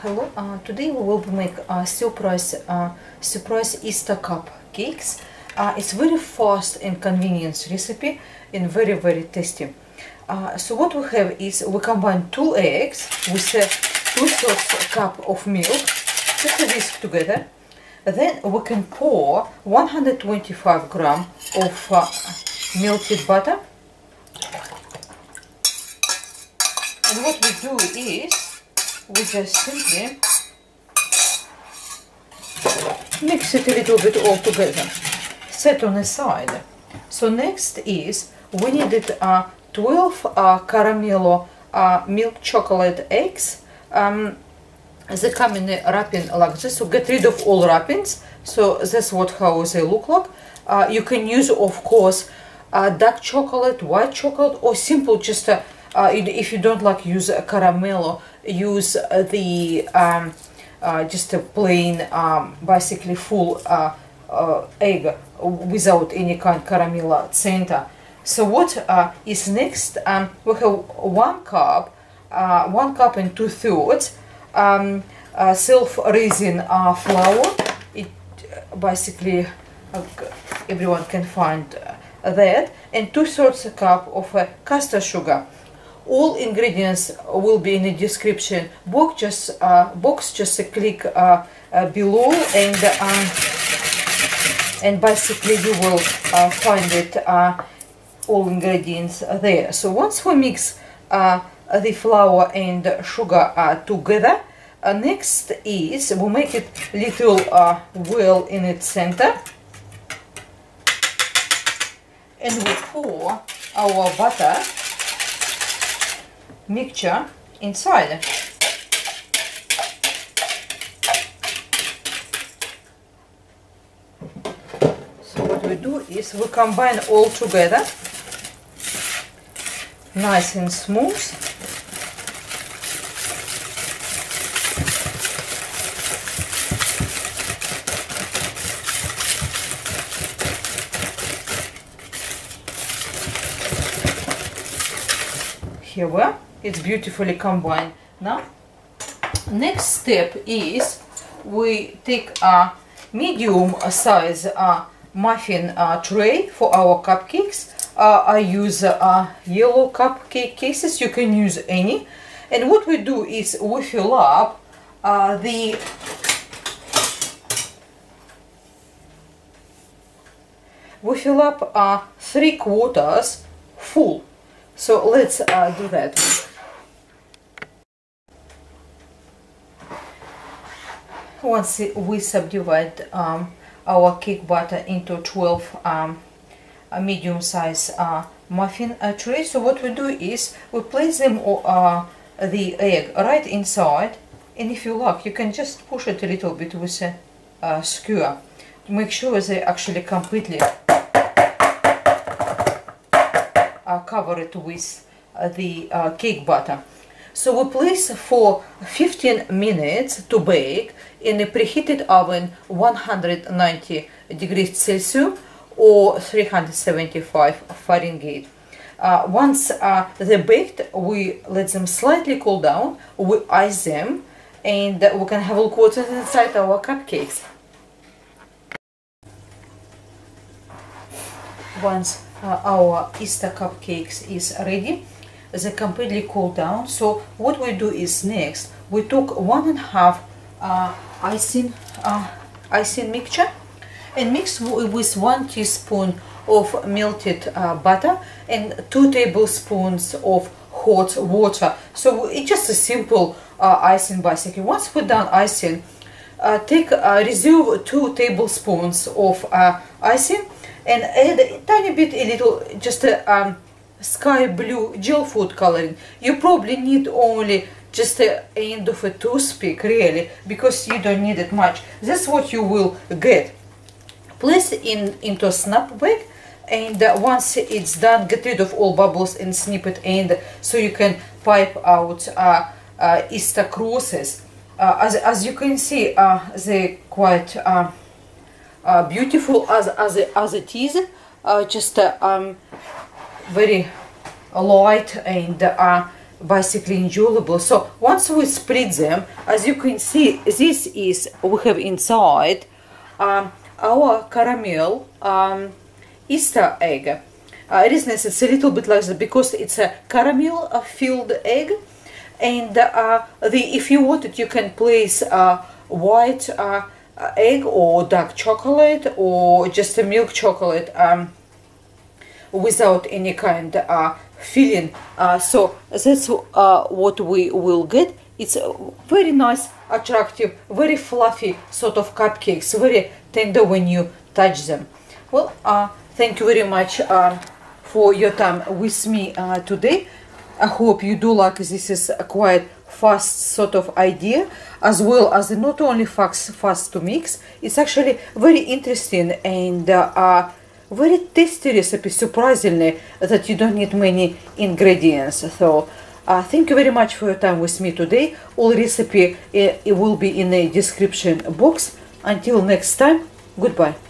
Hello. Today we will make surprise Easter cupcakes. It's very fast and convenient recipe and very tasty. So what we have is we combine 2 eggs with a 2/3 cup of milk, just a whisk together. Then we can pour 125 grams of melted butter. And what we do is we just simply mix it a little bit all together, set on the side. So next is we needed 12 Caramello milk chocolate eggs. They come in a wrapping like this, so get rid of all wrappings. So that's how they look like. You can use, of course, dark chocolate, white chocolate, or simple just if you don't like use Caramello, use the just a plain basically full egg without any kind caramel center. So what is next? We have 1 cup and 2/3 self-raising flour. It basically everyone can find that, and 2/3 cup of caster sugar. All ingredients will be in the description box. Just click below, and basically you will find it all ingredients there. So once we mix the flour and sugar together, next is we make it little well in its center, and we pour our butter mixture inside. So what we do is we combine all together, nice and smooth. Here we are. It's beautifully combined. Now, next step is we take a medium size muffin tray for our cupcakes. I use yellow cupcake cases. You can use any. And what we do is we fill up the we fill up 3/4 full. So let's do that. Once we subdivide our cake batter into 12 medium-size muffin trays, so what we do is we place them the egg right inside, and if you like, you can just push it a little bit with a skewer to make sure they actually completely cover it with the cake batter. So we place for 15 minutes to bake in a preheated oven 190 degrees Celsius or 375 Fahrenheit. Once they're baked, we let them slightly cool down, we ice them, and we can have a look what's inside our cupcakes. Once our Easter cupcakes is ready, they completely cool down. So what we do is next we took 1/2 icing mixture and mix with 1 teaspoon of melted butter and 2 tablespoons of hot water. So it's just a simple icing basically. Once we're done icing, take reserve 2 tablespoons of icing and add a tiny bit, a little, just a sky blue gel food coloring. You probably need only just the end of a toothpick, really, because you don't need it much. That's what you will get. Place it into a snap bag, and once it's done, get rid of all bubbles and snip it end, so you can pipe out Easter crosses. As you can see, they're quite beautiful as it is. Just very light and basically enjoyable. So once we split them, as you can see, this is, we have inside our caramel Easter egg. It's a little bit like that because it's a caramel filled egg, and if you want it, you can place white egg or dark chocolate or just a milk chocolate without any kind filling. So that's what we will get. It's very nice, attractive, very fluffy sort of cupcakes, very tender when you touch them. Well, thank you very much for your time with me today. I hope you do like this. Is a quite fast sort of idea, as well as not only fast to mix, it's actually very interesting and very tasty recipe, surprisingly, that you don't need many ingredients. So thank you very much for your time with me today. All recipe it will be in the description box. Until next time, goodbye.